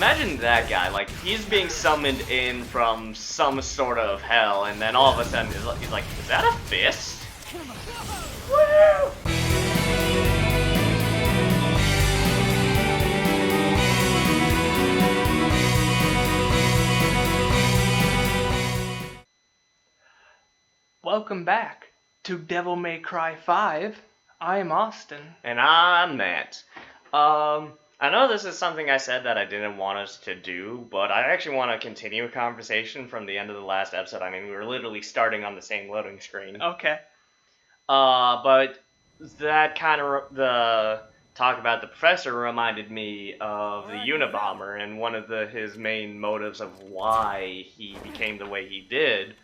Imagine that guy, like, he's being summoned in from some sort of hell, and then all of a sudden he's like, is that a fist? Woo! Welcome back to Devil May Cry 5. I'm Austin. And I'm Matt. I know this is something I said that I didn't want us to do, but I actually want to continue a conversation from the end of the last episode. I mean, we were literally starting on the same loading screen. Okay. But that kind of, the talk about the professor reminded me of the Unabomber, and one of his main motives of why he became the way he did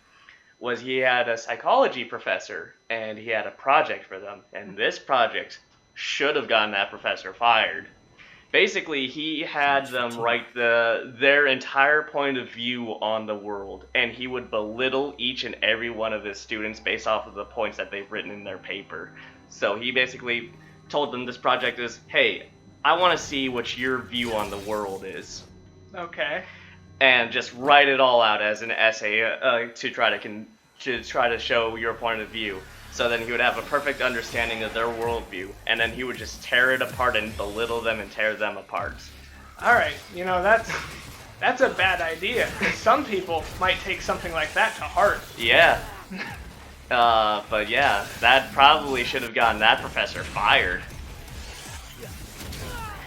was he had a psychology professor, and he had a project for them, and this project should have gotten that professor fired. Basically, he had them write their entire point of view on the world, and he would belittle each and every one of his students based off of the points that they've written in their paper. So he basically told them this project is, hey, I want to see what your view on the world is. Okay. And just write it all out as an essay to try to show your point of view. So then he would have a perfect understanding of their worldview, and then he would just tear it apart and belittle them and tear them apart. Alright, that's a bad idea. Some people might take something like that to heart. Yeah. But yeah, that probably should have gotten that professor fired.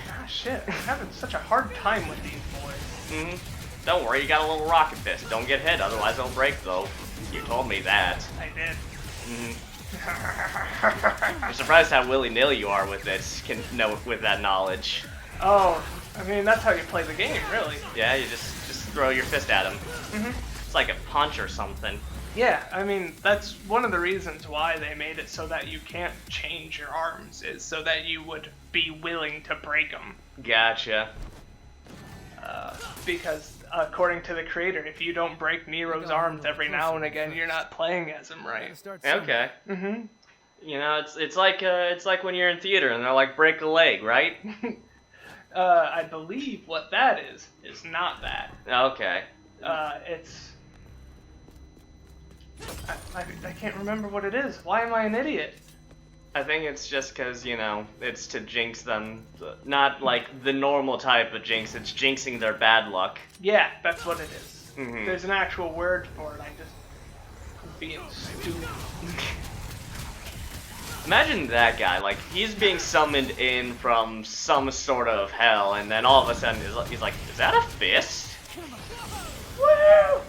Ah, shit, I'm having such a hard time with these boys. Mm-hmm. Don't worry, you got a little rocket fist. Don't get hit, otherwise it'll break, though. You told me that. I did. Mm-hmm. I'm surprised how willy-nilly you are with this, with that knowledge. Oh, I mean, that's how you play the game, really. Yeah, you just throw your fist at him. Mm-hmm. It's like a punch or something. Yeah, I mean, that's one of the reasons why they made it so that you can't change your arms, is so that you would be willing to break them. Gotcha. Because according to the creator, if you don't break Nero's arms every now and again, you're not playing as him right. Okay. Mm-hmm. You know, it's like when you're in theater and they're like, break a leg, right? I believe what that is not that. Okay. It's... I can't remember what it is. Why am I an idiot? I think it's just because, it's to jinx them. Not like the normal type of jinx, it's jinxing their bad luck. Yeah, that's what it is. Mm-hmm. There's an actual word for it. I'm being stupid. Imagine that guy, like, he's being summoned in from some sort of hell, and then all of a sudden he's like, is that a fist? Woo!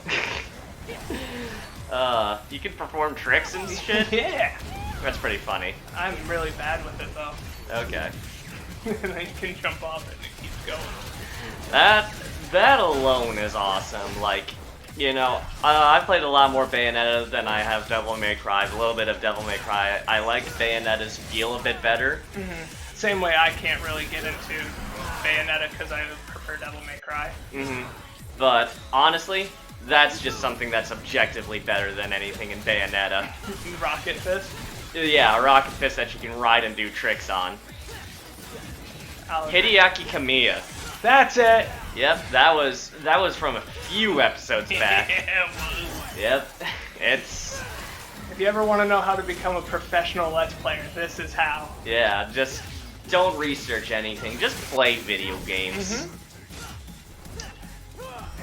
You can perform tricks and shit? Yeah! That's pretty funny. I'm really bad with it, though. Okay. And then you can jump off it and it keeps going. That alone is awesome. Like, I've played a lot more Bayonetta than I have Devil May Cry. A little bit of Devil May Cry. I like Bayonetta's feel a bit better. Mm-hmm. Same way I can't really get into Bayonetta because I prefer Devil May Cry. Mm-hmm. But, honestly, that's just something that's objectively better than anything in Bayonetta. Rocket Fist? Yeah, a rocket fist that you can ride and do tricks on. Hideaki Kamiya. That's it! Yep, that was from a few episodes back. Yeah, it was. Yep, it's... If you ever want to know how to become a professional Let's Player, this is how. Yeah, just don't research anything. Just play video games. Mm-hmm.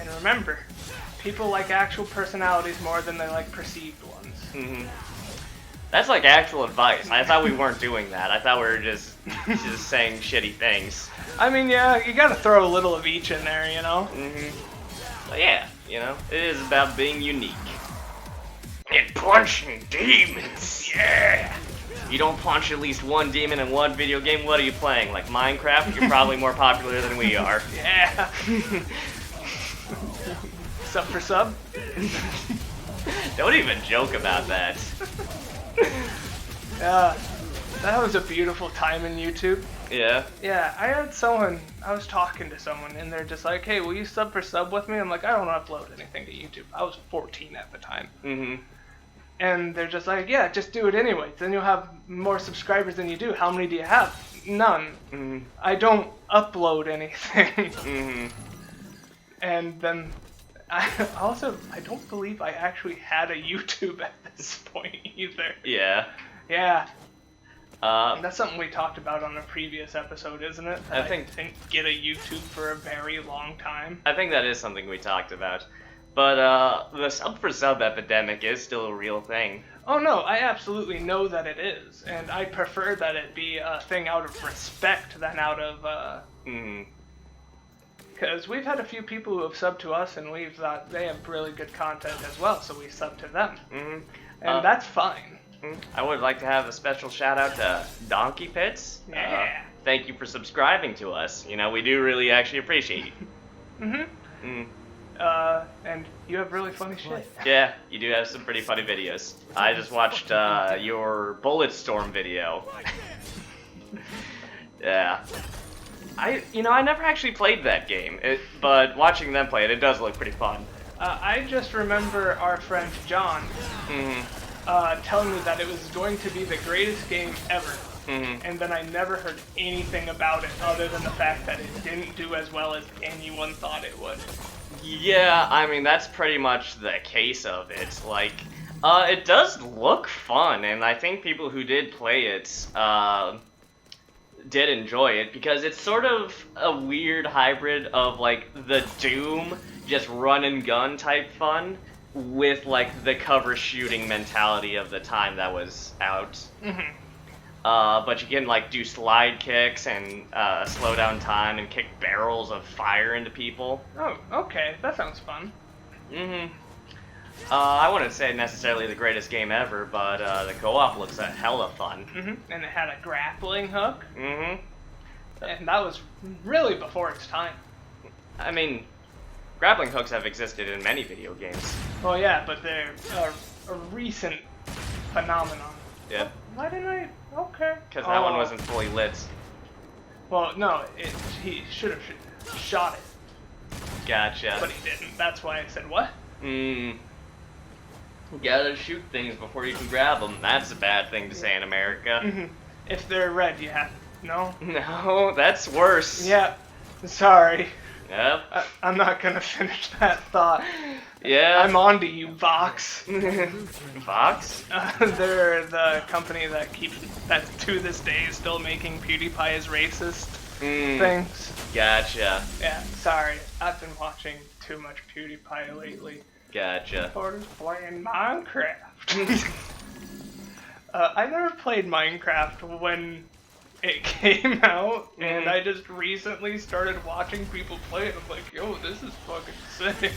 And remember, people like actual personalities more than they like perceived ones. Mm-hmm. That's like actual advice. I thought we weren't doing that. I thought we were just saying shitty things. I mean, yeah, you gotta throw a little of each in there, Mm-hmm. But yeah, it is about being unique. And punching demons, yeah! You don't punch at least one demon in one video game, what are you playing? Like Minecraft? You're probably more popular than we are. Yeah! Sub for sub? Don't even joke about that. That was a beautiful time in YouTube. Yeah? Yeah, I was talking to someone, and they're just like, hey, will you sub for sub with me? I'm like, I don't upload anything to YouTube. I was 14 at the time. Mm-hmm. And they're just like, yeah, just do it anyway. Then you'll have more subscribers than you do. How many do you have? None. Mm-hmm. I don't upload anything. Mm-hmm. And then I don't believe I actually had a YouTube at this point either. Yeah. Yeah. Uh, That's something we talked about on a previous episode, isn't it? I think didn't get a YouTube for a very long time. I think that is something we talked about. But the sub for sub epidemic is still a real thing. Oh no, I absolutely know that it is, and I prefer that it be a thing out of respect than out of because we've had a few people who have subbed to us, and we've thought they have really good content as well, so we sub to them, and that's fine. I would like to have a special shout out to Donkey Pits. Yeah. Thank you for subscribing to us. You know, we do really actually appreciate you. And you have really funny shit. Yeah, you do have some pretty funny videos. I just watched your Bulletstorm video. Yeah. I never actually played that game, but watching them play it, it does look pretty fun. I just remember our friend John telling me that it was going to be the greatest game ever. And then I never heard anything about it other than the fact that it didn't do as well as anyone thought it would. Yeah, I mean, that's pretty much the case of it. Like, it does look fun, and I think people who did play it, did enjoy it, because it's sort of a weird hybrid of, like, the Doom, just run and gun type fun, with, like, the cover shooting mentality of the time that was out. But you can, like, do slide kicks and slow down time and kick barrels of fire into people. Oh, okay. That sounds fun. I wouldn't say necessarily the greatest game ever, but the co-op looks a hella fun. And it had a grappling hook. And that was really before its time. I mean, grappling hooks have existed in many video games. Oh yeah, but they're a recent phenomenon. Yeah. Why didn't I? Okay. Because that one wasn't fully lit. Well, no, he should have shot it. Gotcha. But he didn't. That's why I said what? You gotta shoot things before you can grab them. That's a bad thing to say in America. If they're red, you have no. No, that's worse. Yeah. Sorry. Yep. I'm not gonna finish that thought. Yeah. I'm on to you, Vox. Vox? They're the company that to this day is still making PewDiePie as racist things. Gotcha. Yeah, sorry. I've been watching too much PewDiePie lately. Gotcha. Or just playing Minecraft. I never played Minecraft when it came out, and I just recently started watching people play it. I'm like, yo, this is fucking sick.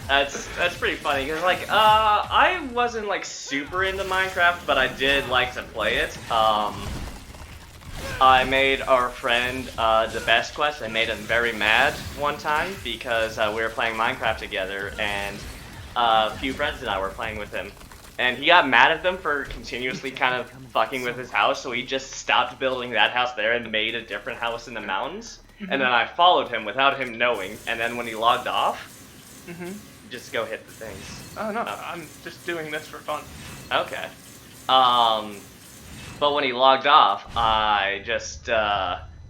That's pretty funny, because, like, I wasn't, like, super into Minecraft, but I did like to play it. I made our friend, the Best Quest, I made him very mad one time, because we were playing Minecraft together, and a few friends and I were playing with him. And he got mad at them for continuously kind of fucking with his house, so he just stopped building that house there and made a different house in the mountains. And then I followed him without him knowing, and then when he logged off, just go hit the things. Oh, no, I'm just doing this for fun. Okay. But when he logged off, I just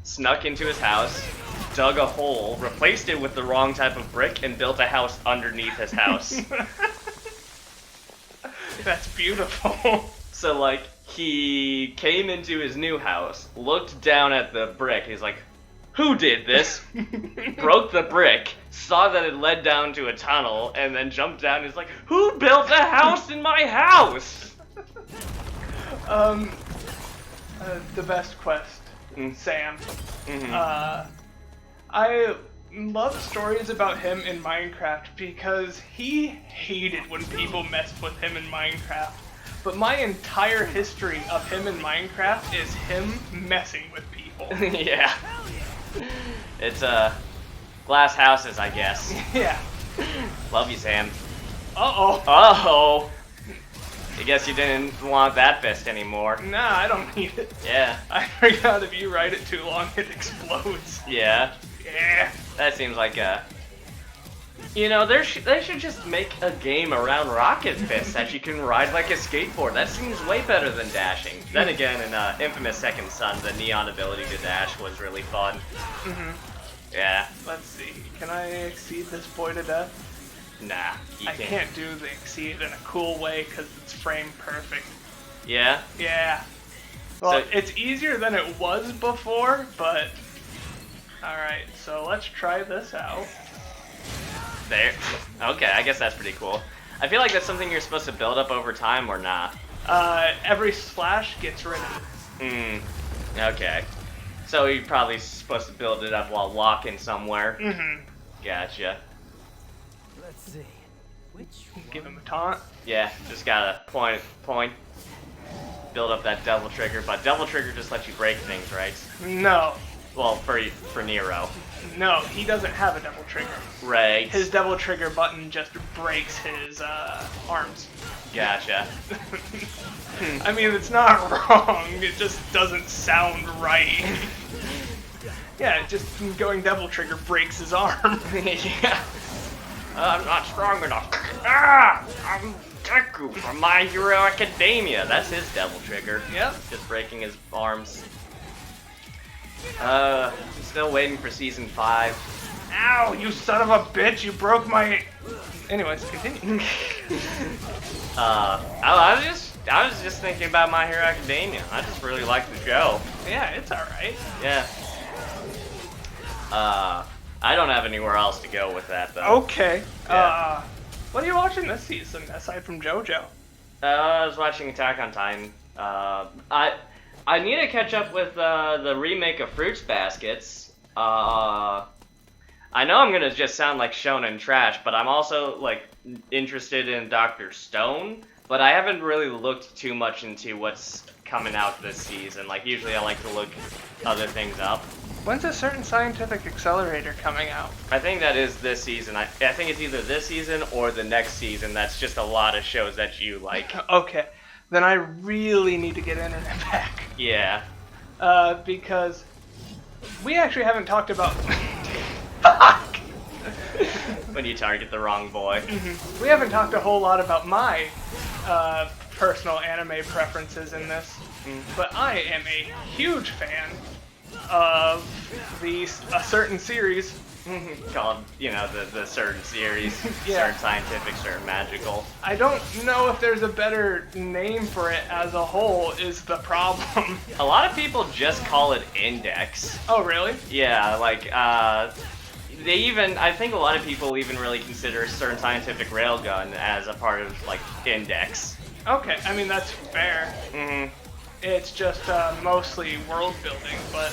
snuck into his house, dug a hole, replaced it with the wrong type of brick, and built a house underneath his house. That's beautiful. So, like, he came into his new house, looked down at the brick, he's like, who did this? Broke the brick, saw that it led down to a tunnel, and then jumped down and he's like, who built a house in my house? The Best Quest, Sam. I love stories about him in Minecraft because he hated when people messed with him in Minecraft. But my entire history of him in Minecraft is him messing with people. Yeah. It's, glass houses, I guess. Yeah. Love you, Sam. Uh-oh. Uh-oh. I guess you didn't want that fist anymore. Nah, I don't need it. Yeah. I forgot if you ride it too long, it explodes. Yeah. Yeah. That seems like a... You know, they should just make a game around rocket fists that you can ride like a skateboard. That seems way better than dashing. Then again, in Infamous Second Son, the neon ability to dash was really fun. Yeah. Let's see. Can I exceed this boy to death? Nah, you I can't do the exceed in a cool way because it's frame perfect. Yeah? Yeah. Well, So- it's easier than it was before, but... Alright, so let's try this out. There. Okay, I guess that's pretty cool. I feel like that's something you're supposed to build up over time or not. Every slash gets rid of it. Okay. So you're probably supposed to build it up while walking somewhere. Mm-hmm. Gotcha. Let's see. Which Give him a taunt. Yeah, just gotta point, build up that double trigger, but double trigger just lets you break things, right? No. Well, for Nero. No, he doesn't have a double trigger. Right. His double trigger button just breaks his arms. Gotcha. I mean, it's not wrong. It just doesn't sound right. Yeah, just going double trigger breaks his arm. Yeah. I'm not strong enough. I'm Deku from My Hero Academia. That's his double trigger. Yep. Just breaking his arms. Still waiting for season 5. Ow, you son of a bitch! You broke my. Anyways, continue. I was just thinking about My Hero Academia. I just really like the show. Yeah, it's all right. Yeah. I don't have anywhere else to go with that though. Okay. Yeah. What are you watching this season aside from JoJo? I was watching Attack on Titan. I need to catch up with the remake of Fruits Baskets. I know I'm gonna just sound like shonen trash, but I'm also like interested in Dr. Stone. But I haven't really looked too much into what's coming out this season. Like usually I like to look other things up. When's a certain scientific accelerator coming out? I think that is this season. I think it's either this season or the next season. That's just a lot of shows that you like. Okay, then I really need to get internet back. Yeah. Because we actually haven't talked about. Fuck! When you target the wrong boy. We haven't talked a whole lot about my personal anime preferences in this, but I am a huge fan of a certain series Called, the certain series, Yeah. certain scientific, certain magical. I don't know if there's a better name for it as a whole is the problem. A lot of people just call it Index. Oh, really? Yeah, like, I think a lot of people even really consider certain scientific railgun as a part of, like, Index. Okay, I mean, that's fair. It's just mostly world building, but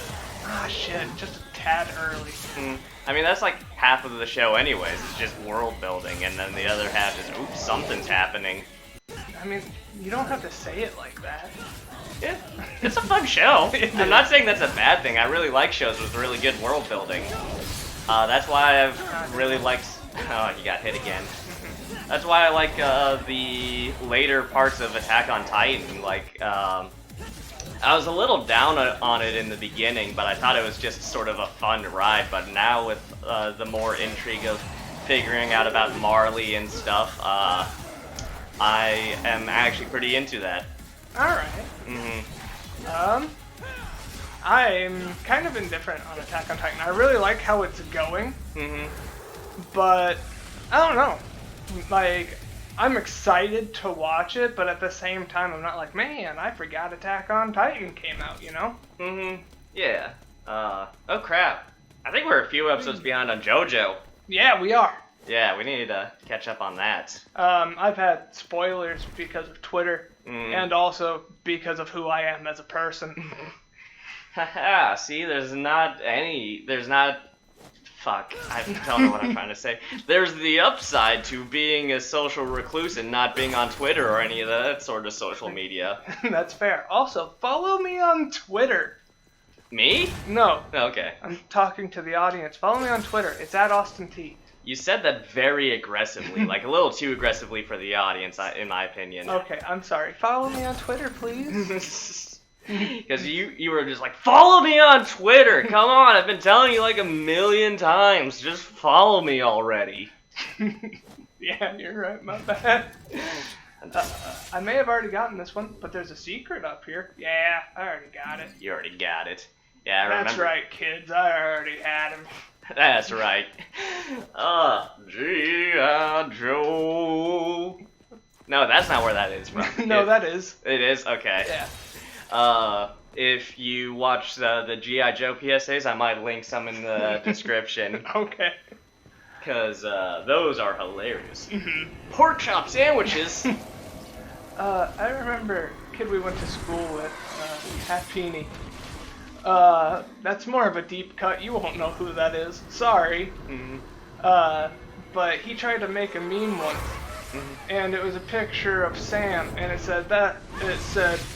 shit, just a tad early. I mean, that's like half of the show anyways, it's just world building, and then the other half is, oops, something's happening. I mean, you don't have to say it like that. Yeah, it's a fun show. I'm not saying that's a bad thing. I really like shows with really good world building. That's why I've really liked... Oh, you got hit again. That's why I like the later parts of Attack on Titan. Like, I was a little down on it in the beginning, but I thought it was just sort of a fun ride. But now with the more intrigue of figuring out about Marley and stuff, I am actually pretty into that. Alright. I'm kind of indifferent on Attack on Titan. I really like how it's going, but I don't know. Like, I'm excited to watch it, but at the same time, I'm not like, man, I forgot Attack on Titan came out, you know? Yeah. Oh crap. I think we're a few episodes behind on JoJo. Yeah, we are. Yeah, we need to catch up on that. I've had spoilers because of Twitter, and also because of who I am as a person. Haha, see, fuck, I don't know what I'm trying to say. There's the upside to being a social recluse and not being on Twitter or any of that sort of social media. That's fair. Also, follow me on Twitter. Me? No, Okay. I'm talking to the audience. Follow me on Twitter. It's @AustinT. You said that very aggressively, like a little too aggressively for the audience, in my opinion. Okay, I'm sorry. Follow me on Twitter, please. Because you were just like, follow me on Twitter! Come on, I've been telling you like 1,000,000 times. Just follow me already. Yeah, you're right. My bad. I may have already gotten this one, but there's a secret up here. Yeah, I already got it. You already got it. Yeah, I remember. That's right, kids. I already had him. That's right. G.I. Joe. No, that's not where that is from. No, that is. It is? Okay. Yeah. If you watch the G.I. Joe PSAs, I might link some in the description. Okay. Because those are hilarious. Mhm. Pork chop sandwiches! I remember a kid we went to school with, Happini. That's more of a deep cut. You won't know who that is. Sorry. Mhm. But he tried to make a meme once. And it was a picture of Sam, and it said,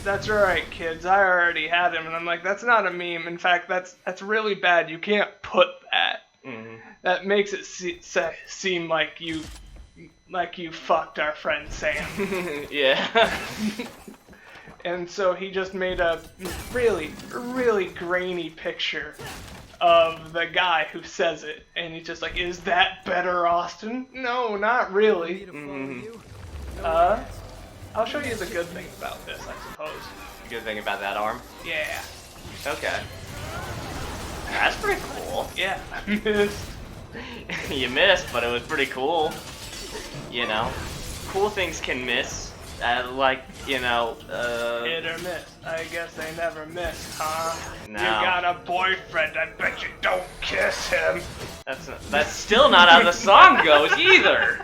that's right, kids, I already had him. And I'm like, that's not a meme. In fact, that's really bad. You can't put that. Mhm. That makes it seem like you fucked our friend Sam. Yeah. And so he just made a really, really grainy picture of the guy who says it, and he's just like, is that better, Austin? No, not really. I'll show you the good thing about this, I suppose. The good thing about that arm? Yeah. Okay. That's pretty cool. Yeah, I missed. You missed, but it was pretty cool. You know, cool things can miss. Like, you know, Hit or miss. I guess they never miss, huh? No. You got a boyfriend, I bet you don't kiss him. That's still not how the song goes either.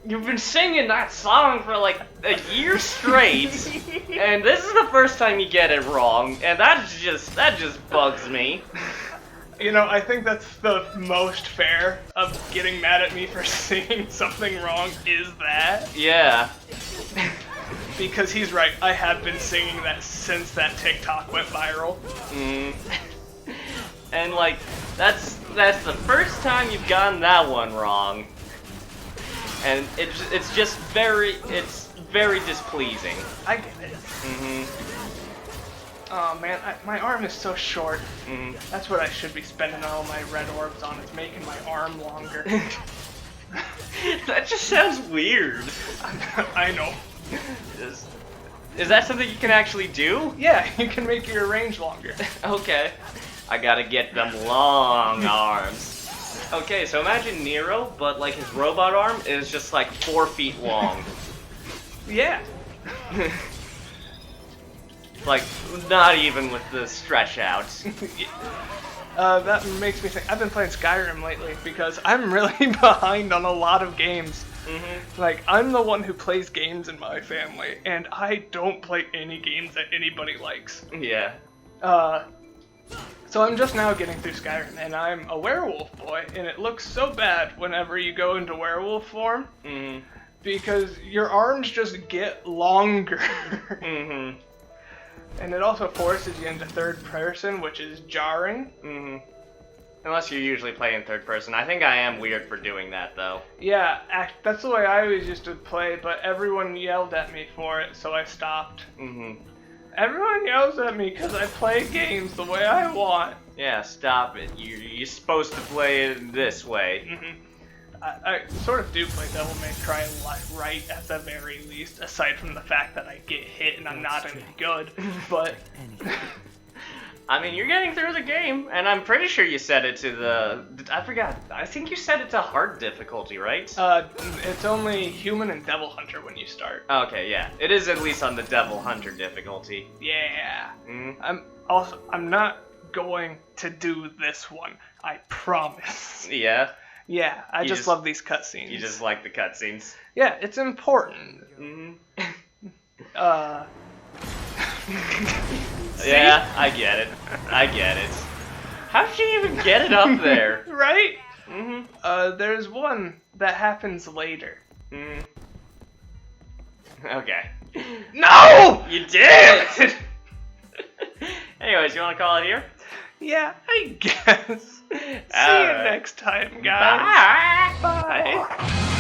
You've been singing that song for like a year straight, and this is the first time you get it wrong, and that just bugs me. You know, I think that's the most fair of getting mad at me for singing something wrong is that. Yeah. Because he's right, I have been singing that since that TikTok went viral. And like, that's the first time you've gotten that one wrong. And it's just very displeasing. I get it. Oh man, my arm is so short. That's what I should be spending all my red orbs on, is making my arm longer. That just sounds weird. I know. Is that something you can actually do? Yeah, you can make your range longer. Okay. I gotta get them long arms. Okay, so imagine Nero, but like his robot arm is just like 4 feet long. Yeah. Like, not even with the stretch out. That makes me think, I've been playing Skyrim lately because I'm really behind on a lot of games. Like, I'm the one who plays games in my family, and I don't play any games that anybody likes. Yeah. So I'm just now getting through Skyrim, and I'm a werewolf boy, and it looks so bad whenever you go into werewolf form, because your arms just get longer. And it also forces you into third person, which is jarring. Unless you usually play in third person. I think I am weird for doing that, though. Yeah, that's the way I always used to play, but everyone yelled at me for it, so I stopped. Everyone yells at me because I play games the way I want. Yeah, stop it. You're supposed to play it this way. I sort of do play Devil May Cry right at the very least, aside from the fact that I get hit and I'm not any good, but... I mean, you're getting through the game, and I'm pretty sure you set it to the... I forgot. I think you set it to hard difficulty, right? It's only Human and Devil Hunter when you start. Okay, yeah. It is at least on the Devil Hunter difficulty. Yeah. I'm not going to do this one. I promise. Yeah? Yeah, I just love these cutscenes. You just like the cutscenes. Yeah, it's important. Yeah, I get it. How did you even get it up there? Right? There's one that happens later. Okay. No! You did it! Anyways, you want to call it here? Yeah, I guess. See you next time, guys. Bye! Bye.